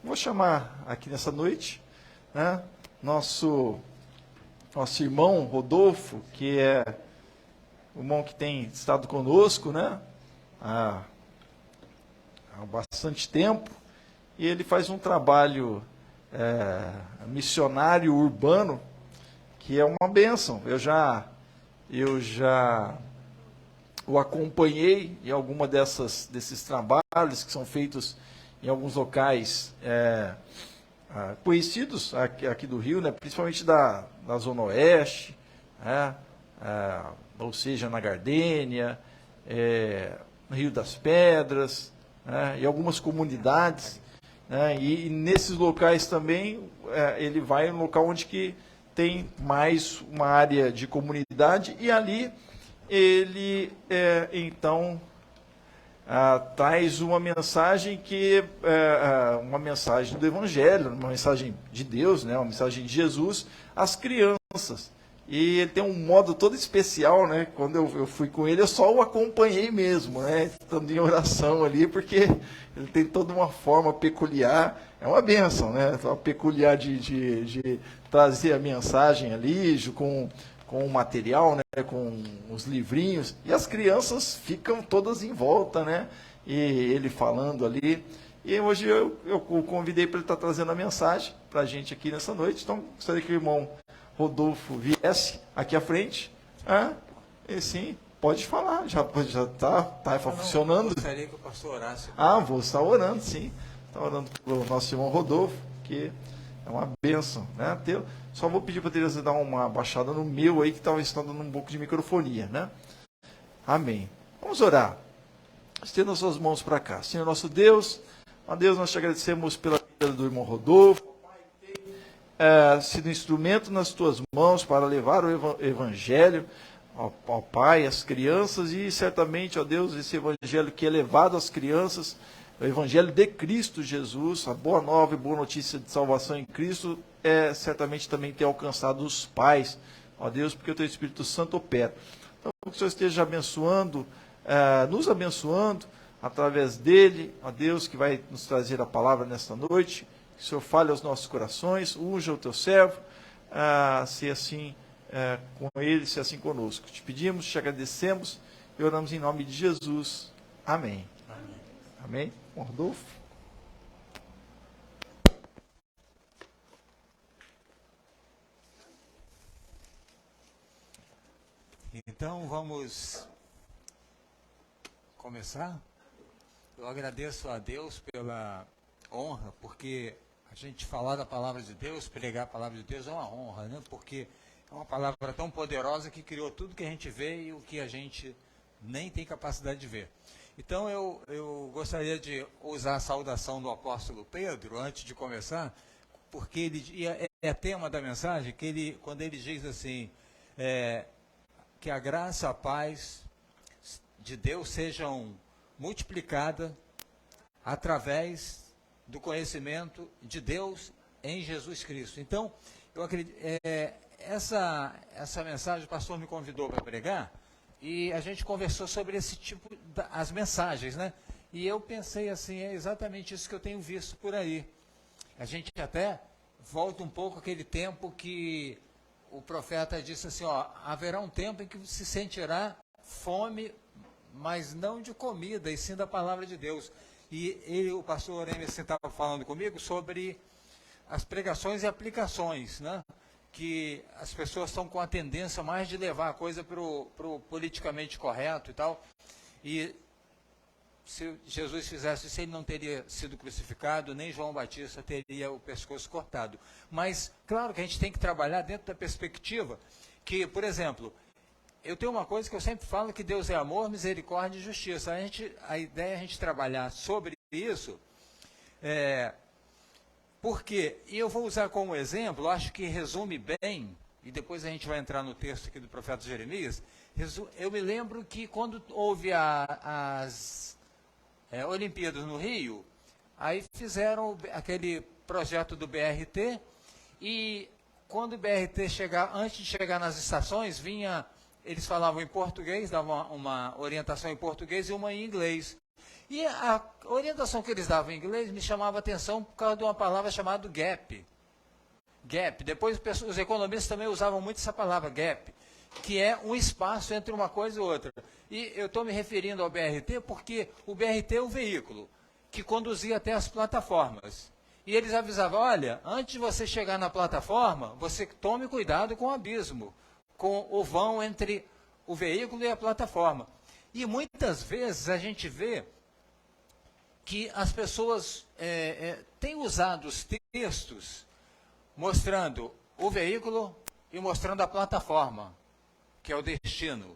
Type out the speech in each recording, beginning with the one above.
Vou chamar aqui nessa noite, né, nosso irmão Rodolfo, que é o irmão que tem estado conosco, né, há bastante tempo, e ele faz um trabalho missionário urbano, que é uma bênção. Eu já o acompanhei em alguma desses trabalhos que são feitos em alguns locais conhecidos aqui do Rio, né, principalmente da Zona Oeste, né, ou seja, na Gardênia, no Rio das Pedras, né, e algumas comunidades, né, e nesses locais também ele vai no local onde que tem mais uma área de comunidade, e ali ele então traz uma mensagem que uma mensagem do Evangelho, uma mensagem de Deus, né, uma mensagem de Jesus às crianças. E ele tem um modo todo especial, né? Quando eu fui com ele, eu só o acompanhei mesmo, né? Estando em oração ali, porque ele tem toda uma forma peculiar. É uma bênção, né? Uma peculiar de trazer a mensagem ali com o material, né, com os livrinhos, e as crianças ficam todas em volta, né, e ele falando ali. E hoje eu o convidei para ele estar trazendo a mensagem para a gente aqui nessa noite. Então, gostaria que o irmão Rodolfo viesse aqui à frente. E sim, pode falar, já está funcionando. Eu gostaria que o pastor orasse. Vou estar orando, sim. Está orando pelo nosso irmão Rodolfo, que é uma bênção, né? Só vou pedir para Tereza dar uma baixada no meu aí, que estava dando um pouco de microfonia, né? Amém. Vamos orar. Estenda as suas mãos para cá. Senhor nosso Deus, ó Deus, nós te agradecemos pela vida do irmão Rodolfo, sido instrumento nas tuas mãos para levar o Evangelho ao Pai, às crianças, e certamente, ó Deus, esse Evangelho que é levado às crianças, o Evangelho de Cristo Jesus, a boa nova e boa notícia de salvação em Cristo, certamente também tem alcançado os pais, ó Deus, porque o Teu Espírito Santo opera. Então, que o Senhor esteja abençoando, nos abençoando através dele, ó Deus, que vai nos trazer a palavra nesta noite, que o Senhor fale aos nossos corações, unja o Teu servo, se assim com ele, se assim conosco. Te pedimos, te agradecemos e oramos em nome de Jesus. Amém. Amém. Amém. Rodolfo. Então vamos começar. Eu agradeço a Deus pela honra, porque a gente falar da palavra de Deus, pregar a palavra de Deus é uma honra, né? Porque é uma palavra tão poderosa que criou tudo que a gente vê e o que a gente nem tem capacidade de ver. Então eu gostaria de usar a saudação do apóstolo Pedro antes de começar, porque ele é tema da mensagem, que quando ele diz assim, que a graça, a paz de Deus sejam multiplicadas através do conhecimento de Deus em Jesus Cristo. Então, eu acredito, essa mensagem o pastor me convidou para pregar, e a gente conversou sobre esse tipo, as mensagens, né? E eu pensei assim, é exatamente isso que eu tenho visto por aí. A gente até volta um pouco àquele tempo que o profeta disse assim, haverá um tempo em que se sentirá fome, mas não de comida, e sim da palavra de Deus. E o pastor Emerson estava falando comigo sobre as pregações e aplicações, né? Que as pessoas estão com a tendência mais de levar a coisa para o politicamente correto e tal. E se Jesus fizesse isso, ele não teria sido crucificado, nem João Batista teria o pescoço cortado. Mas, claro que a gente tem que trabalhar dentro da perspectiva que, por exemplo, eu tenho uma coisa que eu sempre falo, que Deus é amor, misericórdia e justiça. A ideia é a gente trabalhar sobre isso, porque, e eu vou usar como exemplo, acho que resume bem, e depois a gente vai entrar no texto aqui do profeta Jeremias. Eu me lembro que quando houve as Olimpíadas no Rio, aí fizeram aquele projeto do BRT, e quando o BRT antes de chegar nas estações, eles falavam em português, davam uma orientação em português e uma em inglês. E a orientação que eles davam em inglês me chamava a atenção por causa de uma palavra chamada gap. Gap. Depois os economistas também usavam muito essa palavra, gap, que é um espaço entre uma coisa e outra. E eu estou me referindo ao BRT porque o BRT é o veículo que conduzia até as plataformas. E eles avisavam, olha, antes de você chegar na plataforma, você tome cuidado com o abismo, com o vão entre o veículo e a plataforma. E muitas vezes a gente vê que as pessoas têm usado os textos mostrando o veículo e mostrando a plataforma, que é o destino.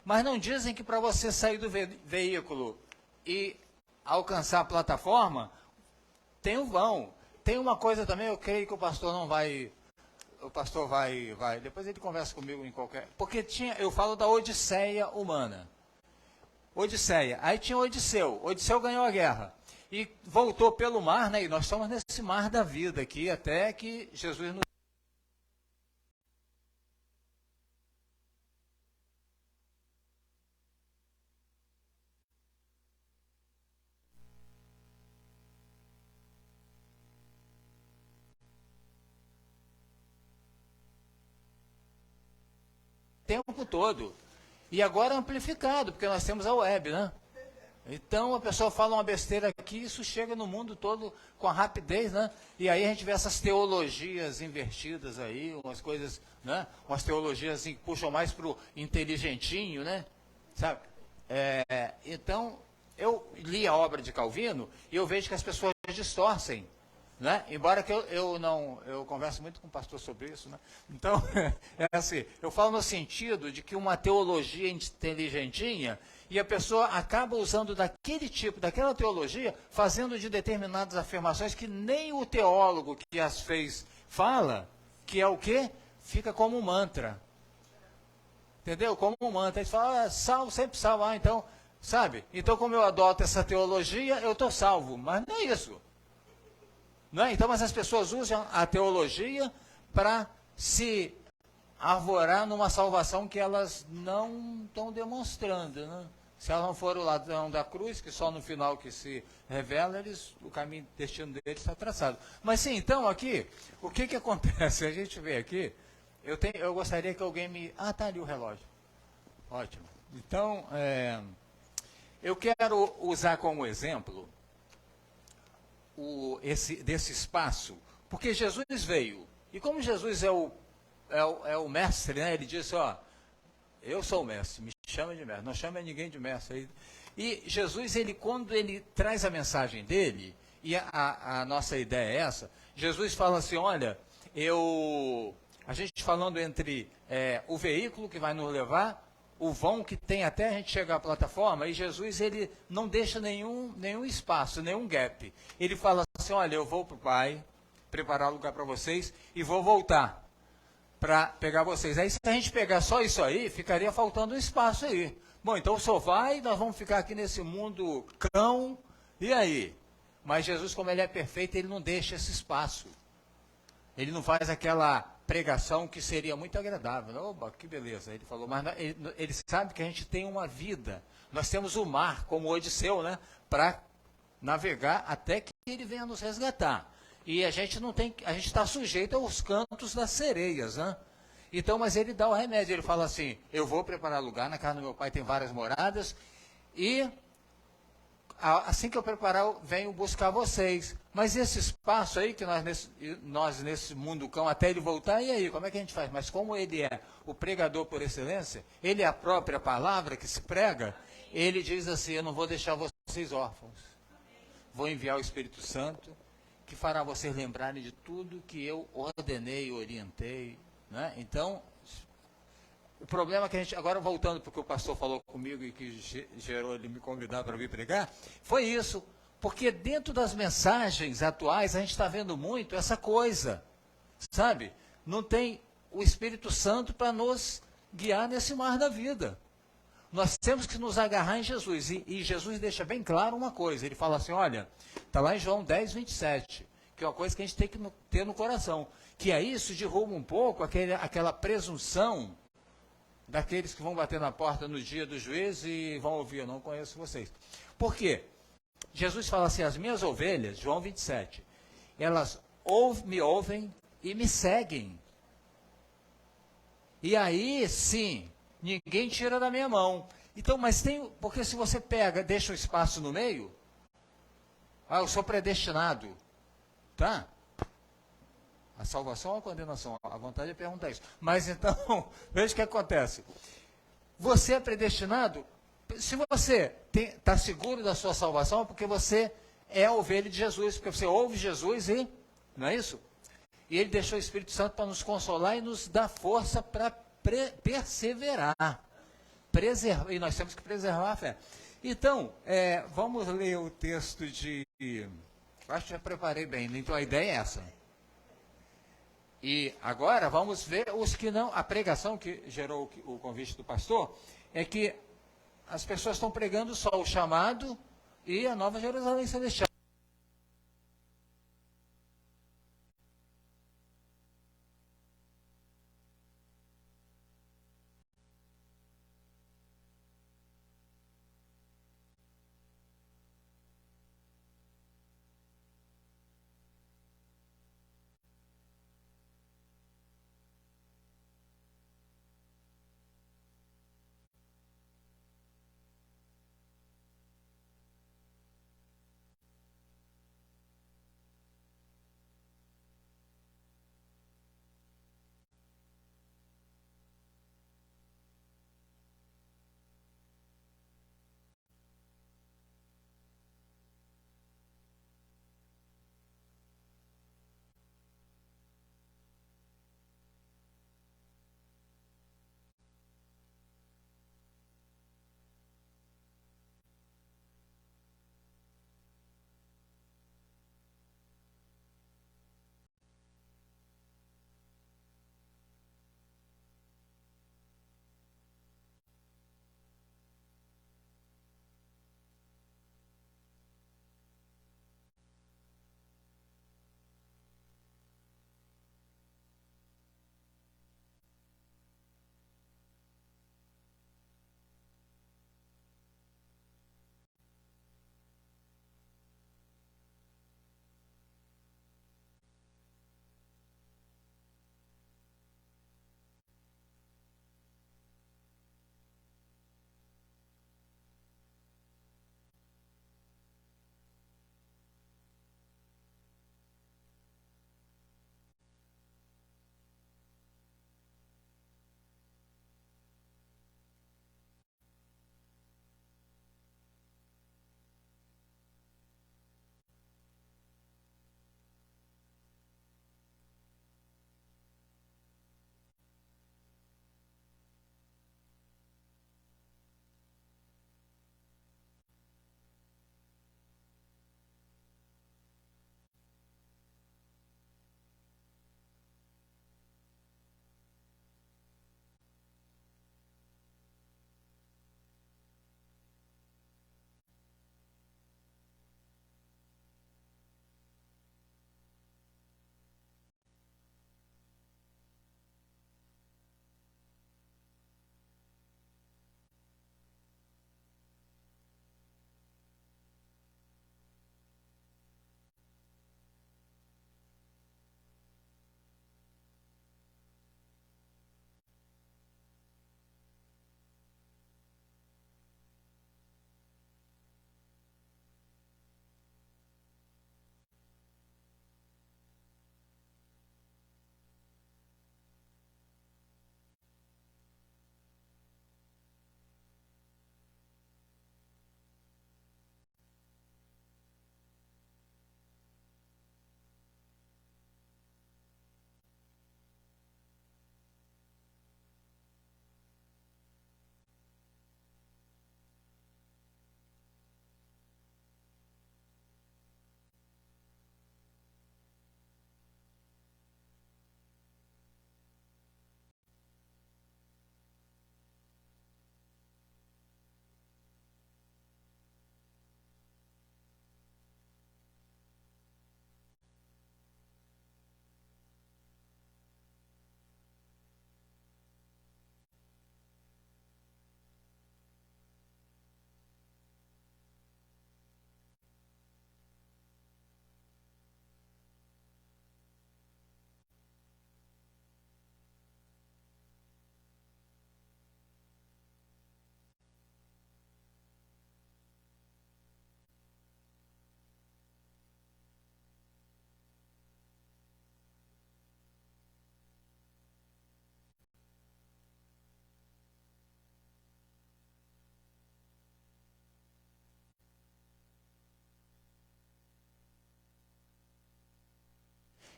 Mas não dizem que para você sair do veículo e alcançar a plataforma, tem o vão. Tem uma coisa também, eu creio que o pastor não vai... O pastor vai... Depois ele conversa comigo em qualquer... Porque eu falo da Odisseia humana. Odisseia. Aí tinha Odisseu. Odisseu ganhou a guerra. E voltou pelo mar, né? E nós estamos nesse mar da vida aqui, até que Jesus nos... tempo todo. E agora amplificado, porque nós temos a web, né? Então a pessoa fala uma besteira aqui, isso chega no mundo todo com a rapidez, né? E aí a gente vê essas teologias invertidas aí, umas coisas, né? Umas teologias assim, que puxam mais para o inteligentinho, né? Sabe? Então, eu li a obra de Calvino e eu vejo que as pessoas distorcem, né? Embora que eu converso muito com o pastor sobre isso, né? Então, assim, eu falo no sentido de que uma teologia inteligentinha e a pessoa acaba usando daquele tipo, daquela teologia, fazendo de determinadas afirmações que nem o teólogo que as fez fala, que é o quê? Fica como um mantra. Entendeu? Como um mantra. Eles falam, salvo, sempre salvo. Então, sabe? Então, como eu adoto essa teologia, eu estou salvo. Mas não é isso. Não é? Então, mas as pessoas usam a teologia para se arvorar numa salvação que elas não estão demonstrando, né? Se elas não forem o ladrão da cruz, que só no final que se revela, o caminho, destino deles está traçado. Mas sim, então aqui, o que acontece? A gente vê aqui, eu gostaria que alguém me... Ah, está ali o relógio. Ótimo. Então, eu quero usar como exemplo desse espaço, porque Jesus veio. E como Jesus é o mestre, né? Ele disse, ó, eu sou o mestre, me chama de mestre, não chama ninguém de mestre. E Jesus, quando ele traz a mensagem dele, e a nossa ideia é essa, Jesus fala assim, olha, a gente falando entre o veículo que vai nos levar, o vão que tem até a gente chegar à plataforma, e Jesus, ele não deixa nenhum espaço, nenhum gap. Ele fala assim, olha, eu vou para o Pai, preparar lugar para vocês, e vou voltar para pegar vocês. Aí se a gente pegar só isso aí, ficaria faltando um espaço aí. Bom, então o senhor vai, nós vamos ficar aqui nesse mundo cão, e aí? Mas Jesus, como ele é perfeito, ele não deixa esse espaço. Ele não faz aquela pregação que seria muito agradável. Oba, que beleza. Ele falou, mas ele sabe que a gente tem uma vida. Nós temos o mar, como o Odisseu, né? Para navegar até que ele venha nos resgatar. E a gente está sujeito aos cantos das sereias, né? Então, mas ele dá o remédio, ele fala assim, eu vou preparar lugar, na casa do meu pai tem várias moradas, e assim que eu preparar, eu venho buscar vocês. Mas esse espaço aí, que nós nesse mundo cão, até ele voltar, e aí, como é que a gente faz? Mas como ele é o pregador por excelência, ele é a própria palavra que se prega, ele diz assim, eu não vou deixar vocês órfãos. Vou enviar o Espírito Santo, que fará vocês lembrarem de tudo que eu ordenei, orientei, né? Então, o problema é que a gente, agora voltando para o que o pastor falou comigo e que gerou ele me convidar para vir pregar, foi isso, porque dentro das mensagens atuais a gente está vendo muito essa coisa, sabe? Não tem o Espírito Santo para nos guiar nesse mar da vida. Nós temos que nos agarrar em Jesus. E Jesus deixa bem claro uma coisa. Ele fala assim, olha, está lá em João 10, 27, que é uma coisa que a gente tem que ter no coração. Que é isso, derruba um pouco aquela presunção daqueles que vão bater na porta no dia do juízo e vão ouvir, eu não conheço vocês. Por quê? Jesus fala assim, as minhas ovelhas, João 27, elas me ouvem e me seguem. E aí, sim, ninguém tira da minha mão. Então, mas tem, porque se você pega, deixa um espaço no meio, eu sou predestinado, tá? A salvação ou a condenação? A vontade é perguntar isso. Mas então, veja o que acontece. Você é predestinado, se você está seguro da sua salvação, é porque você é a ovelha de Jesus, porque você ouve Jesus e, não é isso? E ele deixou o Espírito Santo para nos consolar e nos dar força para perseverar. E nós temos que preservar a fé. Então, vamos ler o texto de... Acho que já preparei bem, então a ideia é essa. E agora vamos ver os que não... A pregação que gerou o convite do pastor é que as pessoas estão pregando só o chamado e a Nova Jerusalém Celestial.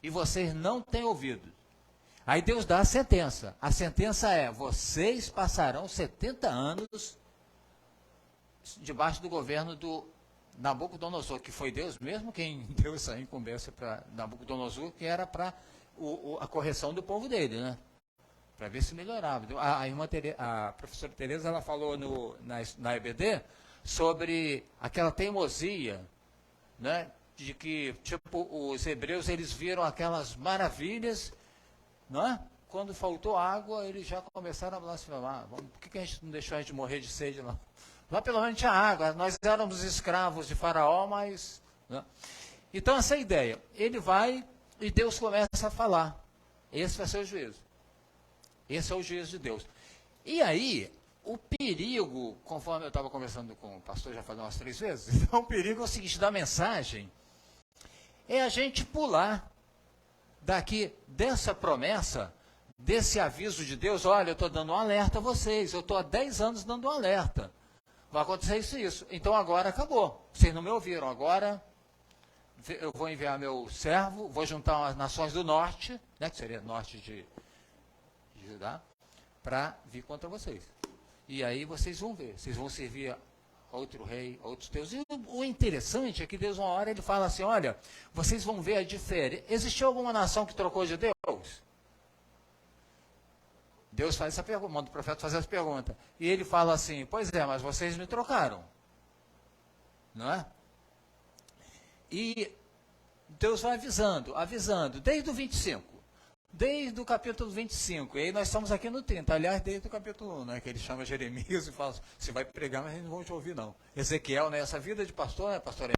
e vocês não têm ouvido. Aí Deus dá a sentença. A sentença é: vocês passarão 70 anos debaixo do governo do Nabucodonosor, que foi Deus mesmo quem deu essa incumbência para Nabucodonosor, que era para a correção do povo dele, né? Para ver se melhorava. A professora Tereza, ela falou na EBD sobre aquela teimosia, né? De que, tipo, os hebreus, eles viram aquelas maravilhas, não é? Quando faltou água, eles já começaram a blasfemar. Por que a gente não deixou a gente morrer de sede lá? Lá pelo menos tinha água, nós éramos escravos de Faraó, mas... Né? Então essa é a ideia. Ele vai e Deus começa a falar. Esse vai ser o juízo. Esse é o juízo de Deus. E aí, o perigo, conforme eu estava conversando com o pastor, já falei umas 3 vezes, então o perigo é o seguinte, da mensagem, é a gente pular daqui dessa promessa, desse aviso de Deus: olha, eu estou dando um alerta a vocês, eu estou há 10 anos dando um alerta. Vai acontecer isso e isso. Então agora acabou. Vocês não me ouviram. Agora eu vou enviar meu servo, vou juntar as nações do norte, né, que seria norte de Judá, para vir contra vocês. E aí vocês vão ver. Vocês vão servir outro rei, outros deuses. E o interessante é que Deus, uma hora, ele fala assim: olha, vocês vão ver a diferença. Existiu alguma nação que trocou de Deus? Deus faz essa pergunta, manda o profeta fazer essa pergunta. E ele fala assim: pois é, mas vocês me trocaram. Não é? E Deus vai avisando, desde o 25. Desde o capítulo 25. E aí nós estamos aqui no 30. Aliás, desde o capítulo 1, né, que ele chama Jeremias e fala: você vai pregar, mas eles não vão te ouvir, não. Ezequiel, né, essa vida de pastor, né, pastor?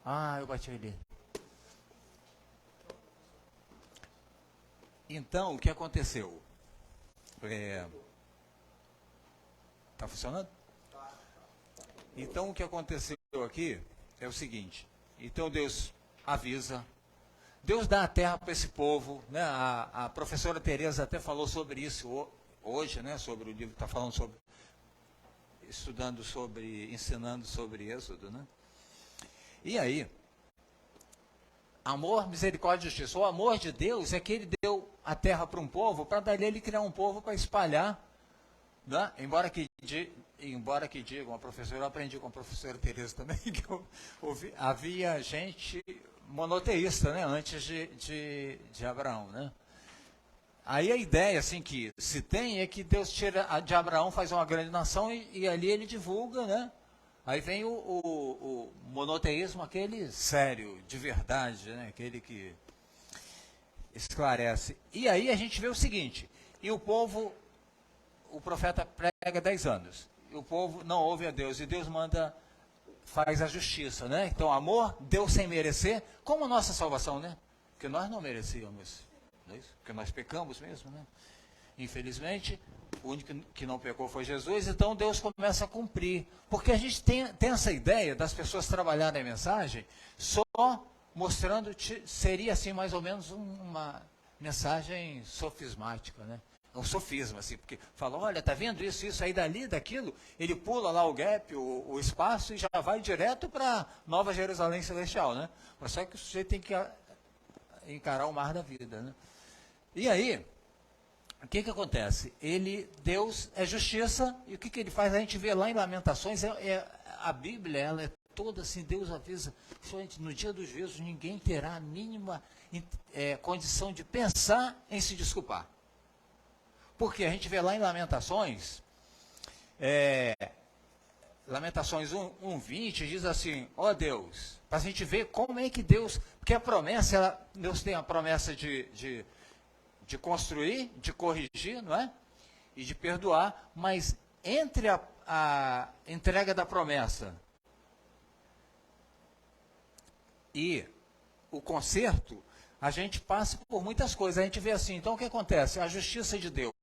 Ah, eu bati ali. Então, o que aconteceu? Tá funcionando? Então, o que aconteceu aqui é o seguinte. Então, Deus avisa. Deus dá a terra para esse povo. Né? A professora Tereza até falou sobre isso hoje, né? Sobre o livro, está falando sobre... Estudando sobre... Ensinando sobre Êxodo, né? E aí, amor, misericórdia e justiça. O amor de Deus é que ele deu a terra para um povo, para dali ele criar um povo para espalhar. Né? Embora que digam, a professora, eu aprendi com a professora Tereza também, que havia gente monoteísta, né, antes de Abraão. Né? Aí a ideia assim, que se tem é que Deus tira de Abraão, faz uma grande nação e ali ele divulga, né? Aí vem o monoteísmo, aquele sério, de verdade, né? Aquele que esclarece. E aí a gente vê o seguinte: e o povo, o profeta prega 10 anos, e o povo não ouve a Deus, e Deus faz a justiça, né? Então, amor, Deus sem merecer, como a nossa salvação, né? Porque nós não merecíamos, não é isso? Porque nós pecamos mesmo, né? Infelizmente, o único que não pecou foi Jesus, então Deus começa a cumprir. Porque a gente tem essa ideia das pessoas trabalharem a mensagem só mostrando, seria assim mais ou menos uma mensagem sofismática, né? um sofisma, assim, porque fala, olha, tá vendo isso aí dali, daquilo, ele pula lá o gap, o espaço, e já vai direto para Nova Jerusalém Celestial, né? Mas só que o sujeito tem que encarar o mar da vida, né? E aí, o que acontece? Deus é justiça, e o que ele faz? A gente vê lá em Lamentações, a Bíblia, ela é toda assim, Deus avisa, no dia dos juízos ninguém terá a mínima condição de pensar em se desculpar. Porque a gente vê lá em Lamentações, Lamentações 1:20 diz assim, ó Deus, para a gente ver como é que Deus, porque a promessa, Deus tem a promessa de construir, de corrigir, não é? E de perdoar, mas entre a entrega da promessa e o conserto, a gente passa por muitas coisas. A gente vê assim, então o que acontece? A justiça de Deus.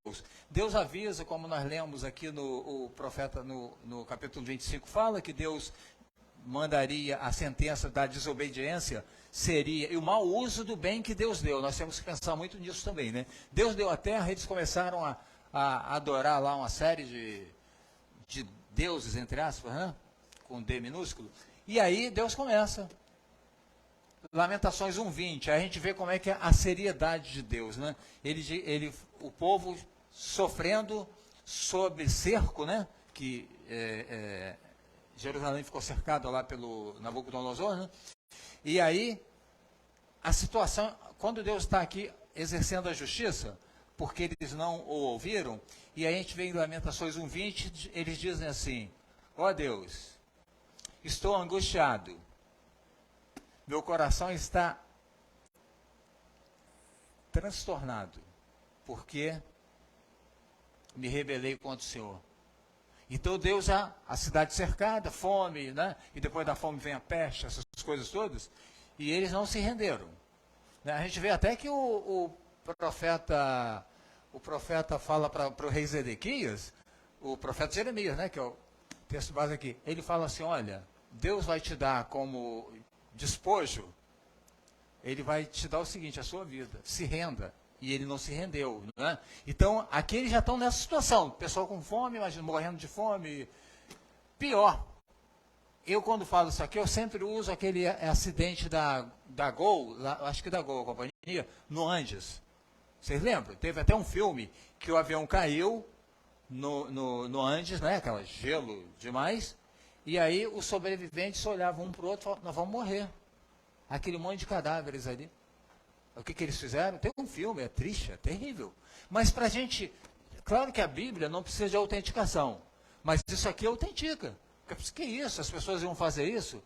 Deus avisa, como nós lemos aqui o profeta no capítulo 25, fala que Deus mandaria a sentença da desobediência, seria, e o mau uso do bem que Deus deu. Nós temos que pensar muito nisso também, né? Deus deu a terra, eles começaram a adorar lá uma série de deuses, entre aspas, né? Com D minúsculo. E aí Deus começa. Lamentações 1:20, a gente vê como é que é a seriedade de Deus, né? O povo sofrendo sob cerco, né? Que Jerusalém ficou cercado lá pelo Nabucodonosor, né? E aí, a situação, quando Deus está aqui exercendo a justiça, porque eles não o ouviram, e aí a gente vê em Lamentações 1:20, eles dizem assim, ó Deus, estou angustiado, meu coração está transtornado, porque me rebelei contra o Senhor. Então Deus, a cidade cercada, fome, né? E depois da fome vem a peste, essas coisas todas, e eles não se renderam. Né? A gente vê até que o profeta fala para o rei Zedequias, o profeta Jeremias, né? Que é o texto base aqui, ele fala assim, olha, Deus vai te dar como despojo, ele vai te dar o seguinte, a sua vida, se renda. E ele não se rendeu, né? Então, aqui eles já estão nessa situação, pessoal com fome, imagina, morrendo de fome. Pior, eu quando falo isso aqui, eu sempre uso aquele acidente da Gol, acho que da Gol, a companhia, no Andes. Vocês lembram? Teve até um filme que o avião caiu no Andes, né? Aquela gelo demais, e aí os sobreviventes olhavam um para o outro e falavam, nós vamos morrer. Aquele monte de cadáveres ali. O que eles fizeram? Tem um filme, é triste, é terrível. Mas para a gente, claro que a Bíblia não precisa de autenticação, mas isso aqui autentica. Que isso? As pessoas iam fazer isso?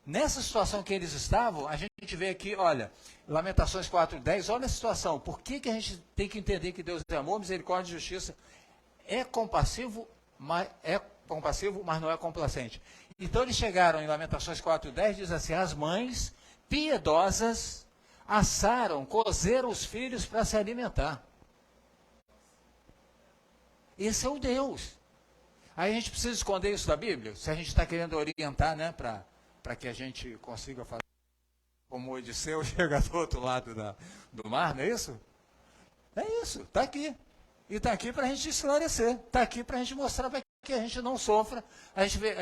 Nessa situação que eles estavam, a gente vê aqui, olha, Lamentações 4:10, olha a situação. Por que a gente tem que entender que Deus é amor, misericórdia e justiça? É compassivo, mas não é complacente. Então eles chegaram em Lamentações 4:10, diz assim, as mães piedosas assaram, cozeram os filhos para se alimentar. Esse é o Deus. Aí a gente precisa esconder isso da Bíblia? Se a gente está querendo orientar, né, para que a gente consiga fazer como Odisseu chega do outro lado do mar, não é isso? É isso, está aqui. E está aqui para a gente esclarecer, está aqui para a gente mostrar para que a gente não sofra. A gente vê,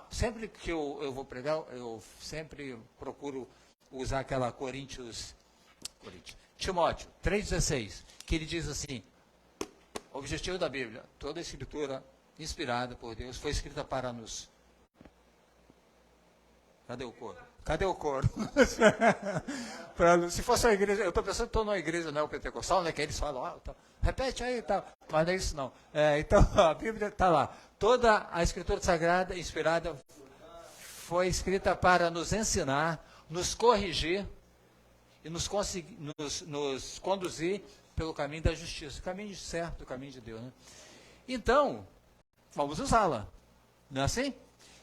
sempre que eu vou pregar, eu sempre procuro usar aquela Timóteo 3,16, que ele diz assim, o objetivo da Bíblia, toda a escritura inspirada por Deus, foi escrita para nos... Cadê o coro? Cadê o coro? Se fosse uma igreja, eu estou pensando que estou numa igreja neopentecostal, né, que eles falam, repete aí e tal, mas não é isso não. Então a Bíblia está lá, toda a escritura sagrada, inspirada, foi escrita para nos ensinar, nos corrigir e nos conduzir pelo caminho da justiça, o caminho certo, o caminho de Deus. Né? Então, vamos usá-la, não é assim?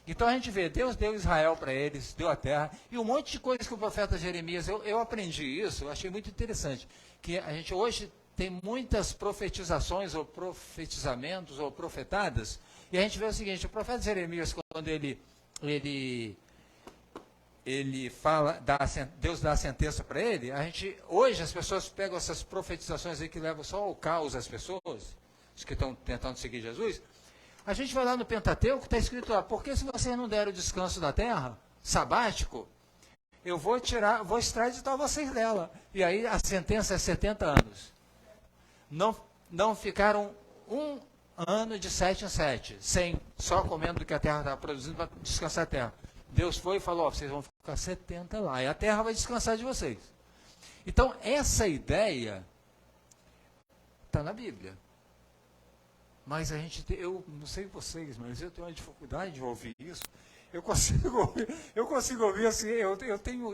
Então a gente vê, Deus deu Israel para eles, deu a terra, e um monte de coisas que o profeta Jeremias, eu aprendi isso, eu achei muito interessante, que a gente hoje tem muitas profetizações, ou profetizamentos, ou profetadas, e a gente vê o seguinte, o profeta Jeremias, quando ele ele fala, Deus dá a sentença para ele, hoje as pessoas pegam essas profetizações aí que levam só ao caos às pessoas, os que estão tentando seguir Jesus. A gente vai lá no Pentateuco, está escrito lá, porque se vocês não deram o descanso da terra, sabático, eu vou extraditar vocês dela. E aí a sentença é 70 anos. Não ficaram um ano de 7 em 7, só comendo o que a terra estava produzindo para descansar a terra. Deus foi e falou, vocês vão ficar 70 lá, e a terra vai descansar de vocês. Então, essa ideia está na Bíblia. Mas eu não sei vocês, mas eu tenho uma dificuldade de ouvir isso. Eu consigo ouvir assim,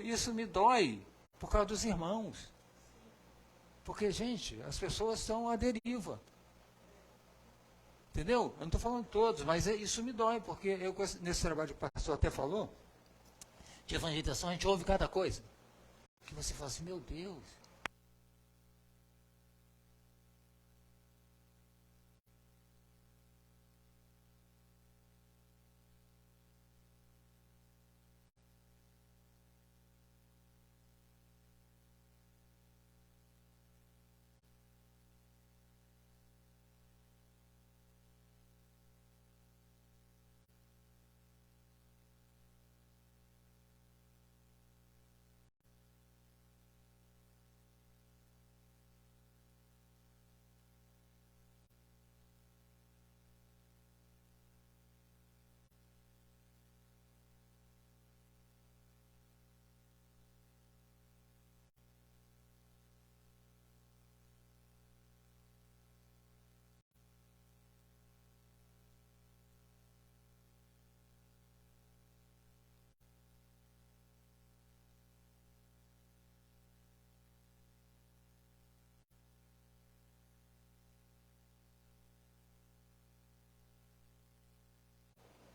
isso me dói, por causa dos irmãos. Porque, gente, as pessoas estão à deriva. Entendeu? Eu não estou falando todos, mas isso me dói, porque nesse trabalho que o pastor até falou, de evangelização, a gente ouve cada coisa. Que você fala assim, meu Deus.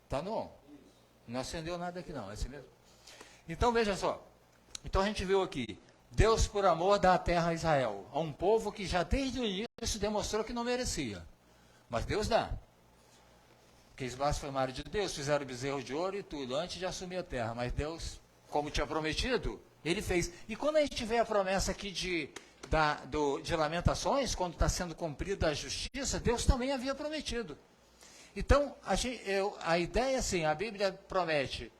Tá no? Não acendeu nada aqui não, é assim mesmo? Então veja só. Então a gente viu aqui, Deus por amor dá a terra a Israel, a um povo que já desde o início demonstrou que não merecia. Mas Deus dá. Porque eles blasfemaram de Deus, fizeram bezerro de ouro e tudo, antes de assumir a terra. Mas Deus, como tinha prometido, Ele fez. E quando a gente vê a promessa aqui de Lamentações, quando está sendo cumprida a justiça, Deus também havia prometido. Então, a ideia é assim, a Bíblia promete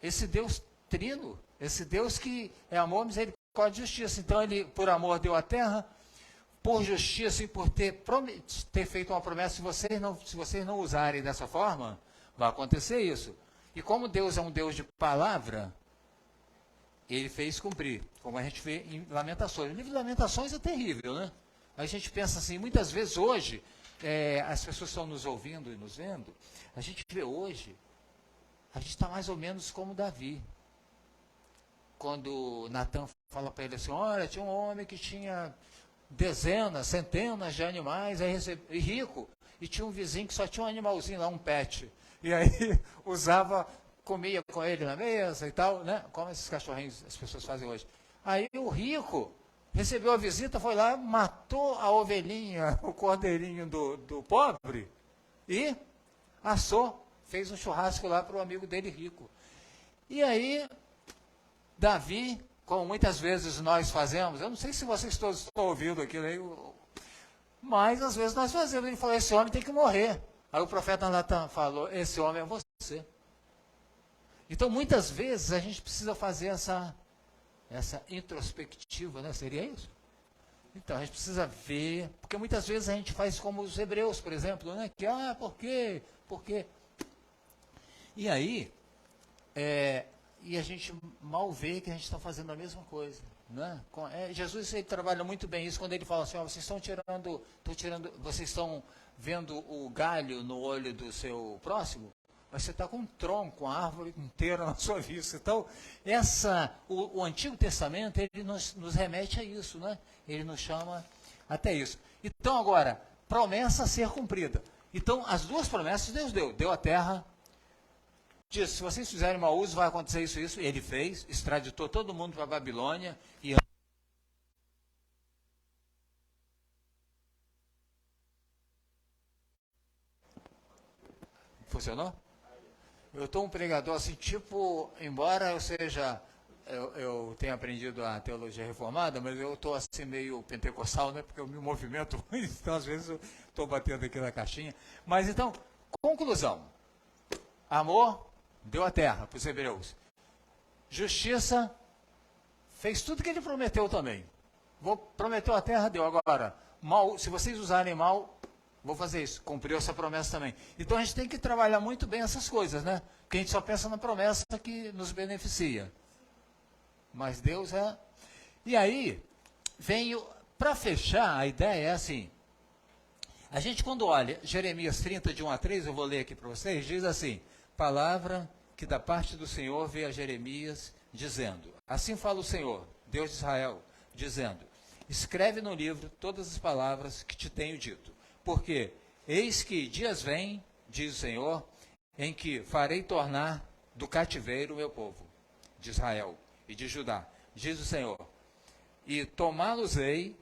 esse Deus trino, esse Deus que é amor, misericórdia e justiça. Então, Ele, por amor, deu a terra, por justiça e por ter feito uma promessa, se vocês não usarem dessa forma, vai acontecer isso. E como Deus é um Deus de palavra, Ele fez cumprir, como a gente vê em Lamentações. O livro de Lamentações é terrível, né? A gente pensa assim, muitas vezes hoje, as pessoas estão nos ouvindo e nos vendo, a gente vê hoje, a gente está mais ou menos como Davi. Quando Natan fala para ele assim, olha, tinha um homem que tinha dezenas, centenas de animais, e rico, e tinha um vizinho que só tinha um animalzinho lá, um pet, e aí comia com ele na mesa e tal, né? Como esses cachorrinhos as pessoas fazem hoje. Aí o rico recebeu a visita, foi lá, matou a ovelhinha, o cordeirinho do pobre, e assou, fez um churrasco lá para o amigo dele rico. E aí, Davi, como muitas vezes nós fazemos, eu não sei se vocês todos estão ouvindo aquilo aí, mas às vezes nós fazemos. Ele falou, esse homem tem que morrer. Aí o profeta Natan falou, esse homem é você. Então muitas vezes a gente precisa fazer essa introspectiva, né? Seria isso? Então a gente precisa ver, porque muitas vezes a gente faz como os hebreus, por exemplo, né? Que, por quê? Por quê? E aí, e a gente mal vê que a gente está fazendo a mesma coisa. Né? Jesus ele trabalha muito bem isso quando ele fala assim, vocês estão vocês estão vendo o galho no olho do seu próximo, mas você está com um tronco, uma árvore inteira na sua vista. Então, o Antigo Testamento ele nos remete a isso, né? Ele nos chama até isso. Então agora, promessa a ser cumprida. Então, as duas promessas Deus deu a terra. Diz, se vocês fizerem mau uso, vai acontecer isso e isso. Ele fez, extraditou todo mundo para a Babilônia. E funcionou? Eu estou um pregador assim, tipo, embora eu tenha aprendido a teologia reformada, mas eu estou assim meio pentecostal, né? Porque eu me movimento muito, então às vezes eu estou batendo aqui na caixinha. Mas então, conclusão. Amor deu a terra para os hebreus. Justiça fez tudo que ele prometeu também. Prometeu a terra, deu. Agora, mal, se vocês usarem mal, vou fazer isso. Cumpriu essa promessa também. Então a gente tem que trabalhar muito bem essas coisas, né? Porque a gente só pensa na promessa que nos beneficia. Mas Deus é... E aí, para fechar, a ideia é assim. A gente quando olha Jeremias 30, de 1 a 3, eu vou ler aqui para vocês, diz assim: palavra que da parte do Senhor veio a Jeremias, dizendo, assim fala o Senhor, Deus de Israel, dizendo, escreve no livro todas as palavras que te tenho dito, porque eis que dias vêm, diz o Senhor, em que farei tornar do cativeiro o meu povo, de Israel e de Judá, diz o Senhor, e torná-los-ei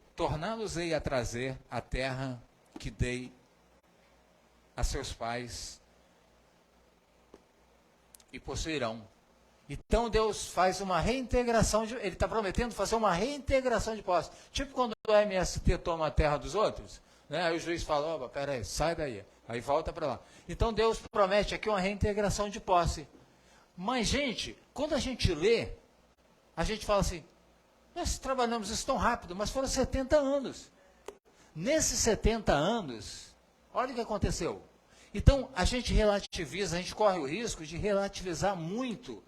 a trazer a terra que dei a seus pais e possuirão. Então Deus faz uma reintegração, ele está prometendo fazer uma reintegração de posse. Tipo quando o MST toma a terra dos outros, né? Aí o juiz fala, opa, peraí, sai daí. Aí volta para lá. Então Deus promete aqui uma reintegração de posse. Mas, gente, quando a gente lê, a gente fala assim, nós trabalhamos isso tão rápido, mas foram 70 anos. Nesses 70 anos, olha o que aconteceu. Então, a gente relativiza, a gente corre o risco de relativizar muito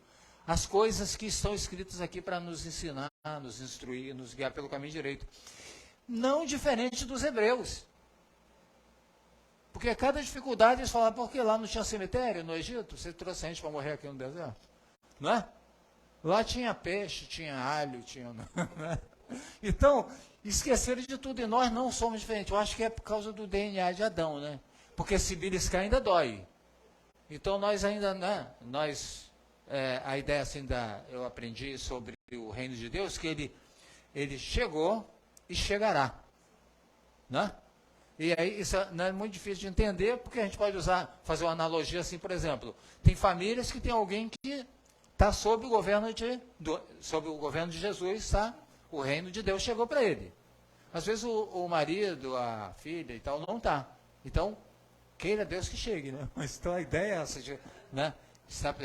as coisas que estão escritas aqui para nos ensinar, nos instruir, nos guiar pelo caminho direito. Não diferente dos hebreus. Porque cada dificuldade eles falavam, porque lá não tinha cemitério no Egito? Você trouxe a gente para morrer aqui no deserto? Não é? Lá tinha peixe, tinha alho, tinha... Então, esqueceram de tudo e nós não somos diferentes. Eu acho que é por causa do DNA de Adão, né? Porque se beliscar ainda dói. Então nós ainda, né? A ideia assim eu aprendi sobre o reino de Deus, que ele chegou e chegará. Né? E aí isso não é muito difícil de entender, porque a gente pode fazer uma analogia assim, por exemplo, tem famílias que tem alguém que está sob o governo de Jesus, tá? O reino de Deus chegou para ele. Às vezes o marido, a filha e tal, não está. Então, queira Deus que chegue, né? Mas então a ideia é essa, né?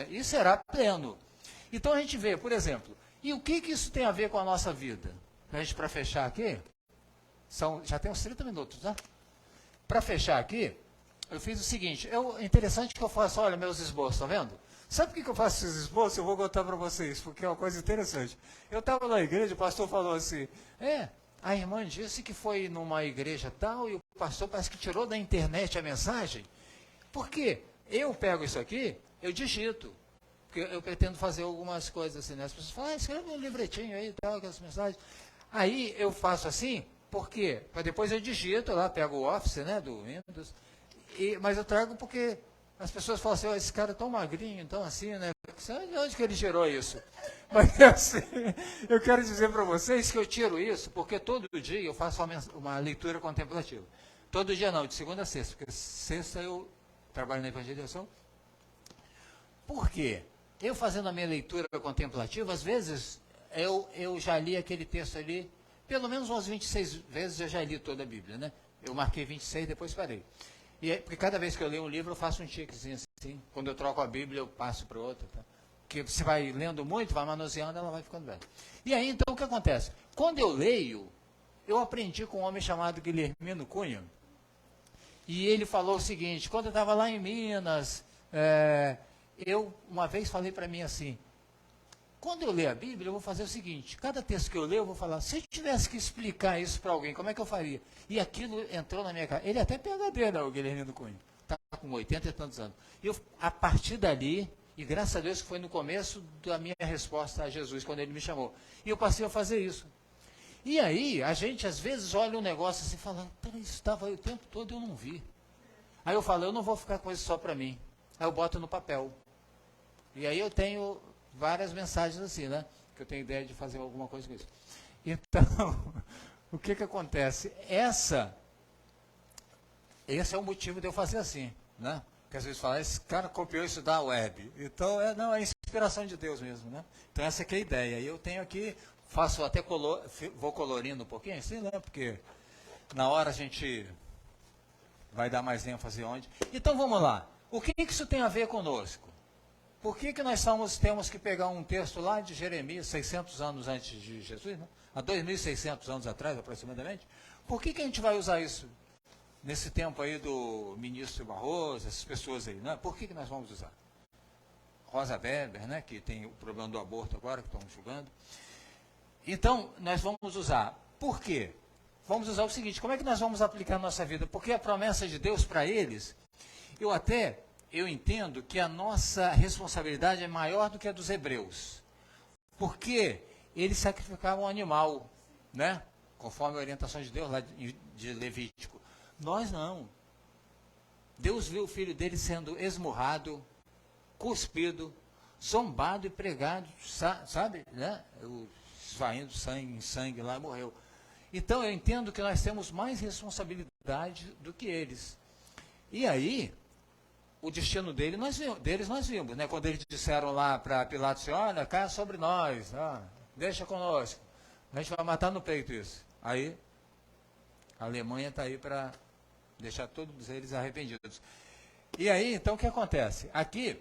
E será pleno. Então a gente vê, por exemplo, e o que isso tem a ver com a nossa vida? Para fechar aqui, já tem uns 30 minutos, né? Para fechar aqui, eu fiz o seguinte, é interessante que eu faço, olha, meus esboços, tá vendo? Sabe por que eu faço esses esboços? Eu vou contar para vocês, porque é uma coisa interessante. Eu estava na igreja, o pastor falou assim, a irmã disse que foi numa igreja tal, e o pastor parece que tirou da internet a mensagem. Por quê? Eu pego isso aqui, eu digito. Porque eu pretendo fazer algumas coisas assim, né? As pessoas falam, escreve um livretinho aí e tal, aquelas mensagens. Aí eu faço assim, por quê? Para depois eu digito lá, pego o Office, né, do Windows, mas eu trago porque as pessoas falam assim, esse cara é tão magrinho, tão assim, né? De onde que ele tirou isso? Mas assim, eu quero dizer para vocês que eu tiro isso porque todo dia eu faço uma leitura contemplativa. Todo dia não, de segunda a sexta, porque sexta eu trabalho na evangelização. Por quê? Eu fazendo a minha leitura contemplativa, às vezes eu já li aquele texto ali, pelo menos umas 26 vezes eu já li toda a Bíblia, né? Eu marquei 26, depois parei. Porque cada vez que eu leio um livro, eu faço um tiquezinho assim. Quando eu troco a Bíblia, eu passo para outra. Tá? Porque você vai lendo muito, vai manuseando, ela vai ficando velha. E aí, então, o que acontece? Quando eu leio, eu aprendi com um homem chamado Guilhermino Cunha, e ele falou o seguinte, quando eu estava lá em Minas, eu uma vez falei para mim assim, quando eu ler a Bíblia, eu vou fazer o seguinte, cada texto que eu ler, eu vou falar, se eu tivesse que explicar isso para alguém, como é que eu faria? E aquilo entrou na minha cara. Ele até PhD, né, o Guilherme Cunha. Está com 80 e tantos anos. A partir dali, e graças a Deus que foi no começo da minha resposta a Jesus, quando ele me chamou. E eu passei a fazer isso. E aí, a gente às vezes olha um negócio assim, falando, peraí, isso estava aí o tempo todo e eu não vi. Aí eu falo, eu não vou ficar com isso só para mim. Aí eu boto no papel. E aí eu tenho várias mensagens assim, né? Que eu tenho ideia de fazer alguma coisa com isso. Então, o que acontece? Esse é o motivo de eu fazer assim, né? Porque às vezes fala, esse cara copiou isso da web. Então, não, é inspiração de Deus mesmo, né? Então essa que é a ideia. E eu tenho aqui, faço até, vou colorindo um pouquinho, assim, né? Porque na hora a gente vai dar mais ênfase onde. Então vamos lá. O que isso tem a ver conosco? Por que nós temos que pegar um texto lá de Jeremias, 600 anos antes de Jesus, né? Há 2.600 anos atrás, aproximadamente? Por que a gente vai usar isso nesse tempo aí do ministro Barroso, essas pessoas aí, né? Por que nós vamos usar? Rosa Weber, né, que tem o problema do aborto agora, que estão julgando. Então, nós vamos usar. Por quê? Vamos usar o seguinte, como é que nós vamos aplicar na nossa vida? Porque a promessa de Deus para eles, eu entendo que a nossa responsabilidade é maior do que a dos hebreus. Porque eles sacrificavam um animal, né? Conforme a orientação de Deus lá de Levítico. Nós não. Deus viu o filho dele sendo esmurrado, cuspido, zombado e pregado, sabe? Né? Esvaindo sangue em sangue lá, morreu. Então eu entendo que nós temos mais responsabilidade do que eles. E aí, o destino deles nós vimos, né? Quando eles disseram lá para Pilatos, olha, caia sobre nós, deixa conosco, a gente vai matar no peito isso. Aí, a Alemanha está aí para deixar todos eles arrependidos. E aí, então, o que acontece? Aqui,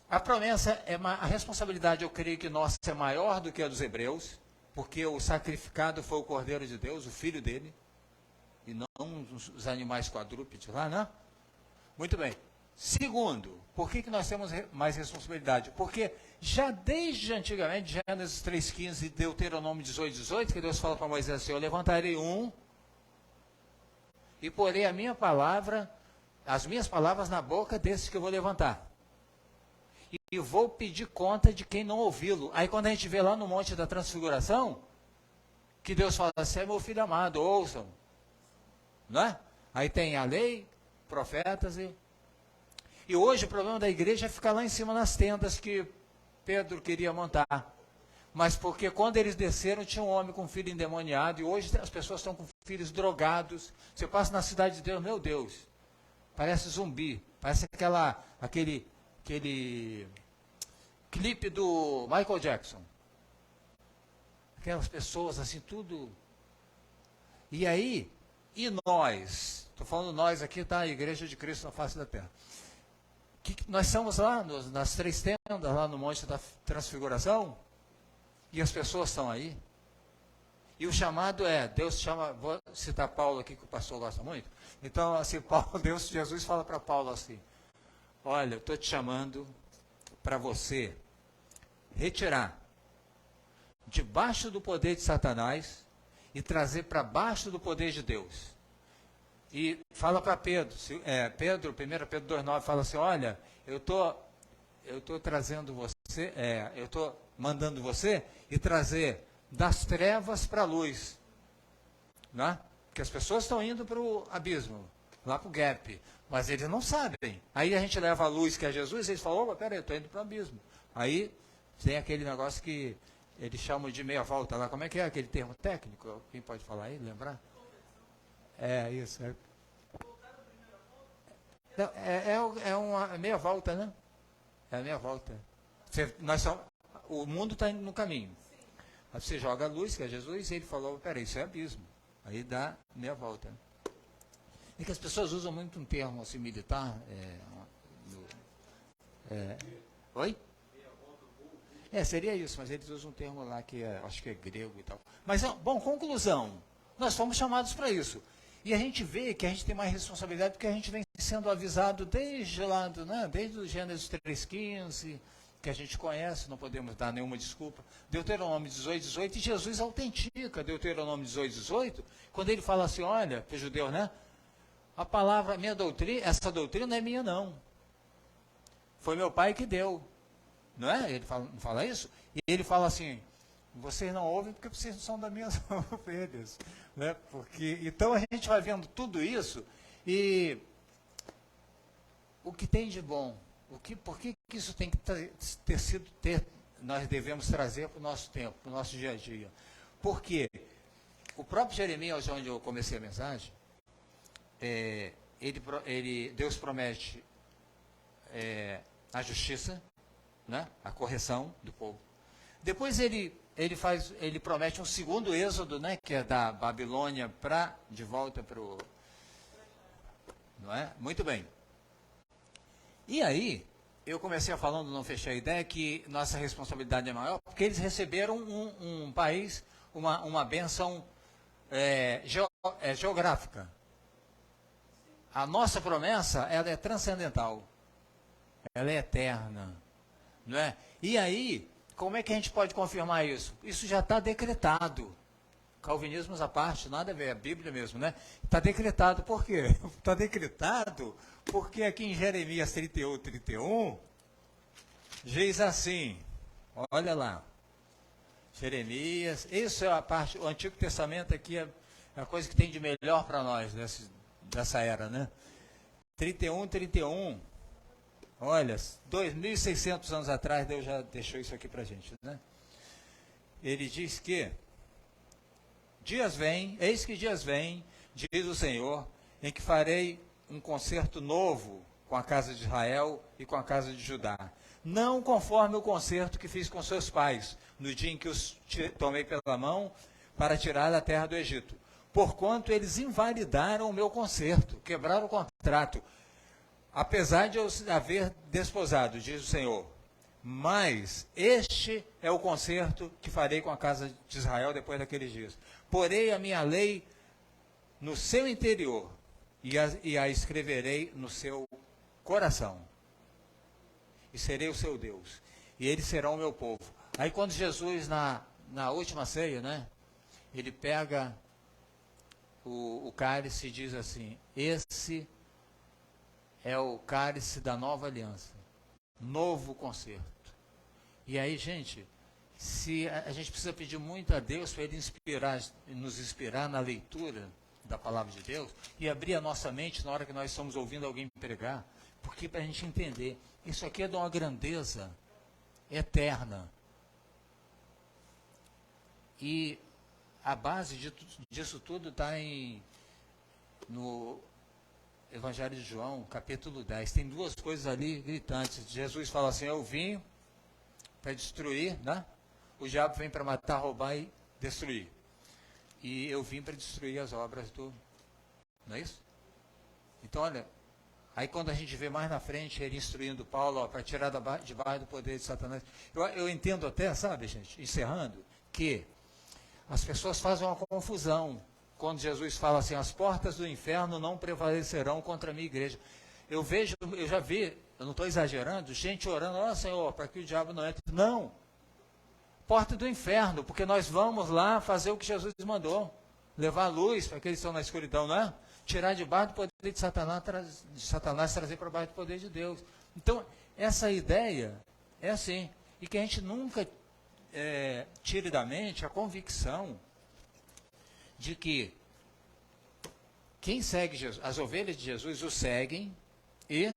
a promessa, a responsabilidade, eu creio que nossa é maior do que a dos hebreus, porque o sacrificado foi o Cordeiro de Deus, o filho dele, e não os animais quadrúpedes lá, né? Muito bem. Segundo, por que nós temos mais responsabilidade? Porque já desde antigamente, Gênesis 3,15 e Deuteronômio 18,18, que Deus fala para Moisés assim, eu levantarei um e porei as minhas palavras na boca desse que eu vou levantar. E vou pedir conta de quem não ouvi-lo. Aí quando a gente vê lá no Monte da Transfiguração, que Deus fala assim, é meu filho amado, ouçam. Não é? Aí tem a lei, profetas E hoje o problema da igreja é ficar lá em cima nas tendas que Pedro queria montar. Mas porque quando eles desceram, tinha um homem com um filho endemoniado, e hoje as pessoas estão com filhos drogados. Você passa na cidade de Deus, meu Deus, parece zumbi, parece aquele clipe do Michael Jackson. Aquelas pessoas assim, tudo. E aí, nós, estou falando nós aqui, tá? A Igreja de Cristo na face da terra. Nós estamos lá, nas 3 tendas, lá no Monte da Transfiguração, e as pessoas estão aí. E o chamado Deus chama, vou citar Paulo aqui, que o pastor gosta muito. Então, assim, Jesus fala para Paulo assim, olha, eu estou te chamando para você retirar debaixo do poder de Satanás e trazer para baixo do poder de Deus. E fala para Pedro, 1 Pedro 2,9 fala assim, olha, eu estou trazendo você, eu estou mandando você e trazer das trevas para a luz. Né? Porque as pessoas estão indo para o abismo, lá para o gap, mas eles não sabem. Aí a gente leva a luz que é Jesus e eles falam, opa, peraí, eu estou indo para o abismo. Aí tem aquele negócio que eles chamam de meia volta lá, como é que é aquele termo técnico? Quem pode falar aí, lembrar? Isso. É uma meia volta, né? É a meia volta. O mundo está indo no caminho. Aí você joga a luz, que é Jesus, e ele falou, peraí, isso é abismo. Aí dá meia volta. É que as pessoas usam muito um termo assim, militar. Oi? Seria isso, mas eles usam um termo lá que acho que é grego e tal. Mas, bom, conclusão. Nós fomos chamados para isso. E a gente vê que a gente tem mais responsabilidade porque a gente vem sendo avisado desde lá, desde o Gênesis 3,15, que a gente conhece, não podemos dar nenhuma desculpa. Deuteronômio 18,18, e Jesus autentica Deuteronômio 18,18, quando ele fala assim, olha, para os judeus, né? A palavra, minha doutrina, essa doutrina não é minha não. Foi meu pai que deu. Não é? Ele não fala isso? E ele fala assim, vocês não ouvem porque vocês não são das minhas ovelhas. Né? Então a gente vai vendo tudo isso e o que tem de bom, por que isso tem que nós devemos trazer para o nosso tempo, para o nosso dia a dia? Porque o próprio Jeremias, onde eu comecei a mensagem, Deus promete a justiça, né? A correção do povo. Depois ele promete um segundo êxodo, né? Que é da Babilônia de volta para o... Não é? Muito bem. E aí, eu comecei falando, não fechei a ideia, que nossa responsabilidade é maior, porque eles receberam um país, uma bênção geográfica. A nossa promessa, ela é transcendental. Ela é eterna. Não é? E aí, como é que a gente pode confirmar isso? Isso já está decretado. Calvinismos à parte, nada a ver, a Bíblia mesmo, né? Está decretado. Por quê? Está decretado porque aqui em Jeremias 31, diz assim, olha lá, Jeremias, isso é a parte, o Antigo Testamento aqui é a coisa que tem de melhor para nós dessa era, né? 31, olha, 2.600 anos atrás Deus já deixou isso aqui para a gente, né? Ele diz que eis que dias vêm, diz o Senhor, em que farei um concerto novo com a casa de Israel e com a casa de Judá. Não conforme o concerto que fiz com seus pais, no dia em que os tomei pela mão para tirar da terra do Egito. Porquanto eles invalidaram o meu concerto, quebraram o contrato, apesar de eu haver desposado, diz o Senhor. Mas este é o concerto que farei com a casa de Israel depois daqueles dias. Porei a minha lei no seu interior e a escreverei no seu coração. E serei o seu Deus. E eles serão o meu povo. Aí quando Jesus, na última ceia, né, ele pega o cálice e diz assim, esse é o cálice da nova aliança. Novo concerto. E aí, gente, a gente precisa pedir muito a Deus para Ele nos inspirar na leitura da palavra de Deus e abrir a nossa mente na hora que nós estamos ouvindo alguém pregar, porque para a gente entender, isso aqui é de uma grandeza eterna. E a base disso tudo está no Evangelho de João, capítulo 10. Tem duas coisas ali gritantes. Jesus fala assim, eu vim para destruir, né? O diabo vem para matar, roubar e destruir. E eu vim para destruir as obras do... Não é isso? Então, olha, aí quando a gente vê mais na frente ele instruindo Paulo para tirar debaixo do poder de Satanás, eu entendo até, sabe, gente, encerrando, que as pessoas fazem uma confusão quando Jesus fala assim, as portas do inferno não prevalecerão contra a minha igreja. Eu já vi, eu não estou exagerando, gente orando, ó Senhor, para que o diabo não entre. Não. Porta do inferno, porque nós vamos lá fazer o que Jesus mandou. Levar luz para aqueles que estão na escuridão, não é? Tirar debaixo do poder de Satanás, trazer para baixo do poder de Deus. Então, essa ideia é assim. E que a gente nunca tire da mente a convicção de que quem segue Jesus, as ovelhas de Jesus o seguem e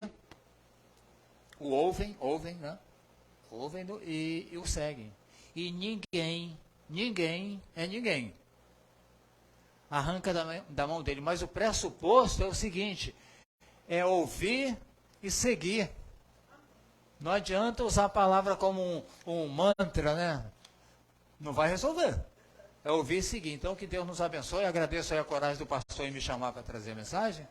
o ouvem, né? Ouvem e o seguem. E ninguém arranca da mão dele. Mas o pressuposto é o seguinte, é ouvir e seguir. Não adianta usar a palavra como um mantra, né? Não vai resolver. É ouvir e seguir. Então, que Deus nos abençoe. Agradeço aí a coragem do pastor em me chamar para trazer a mensagem.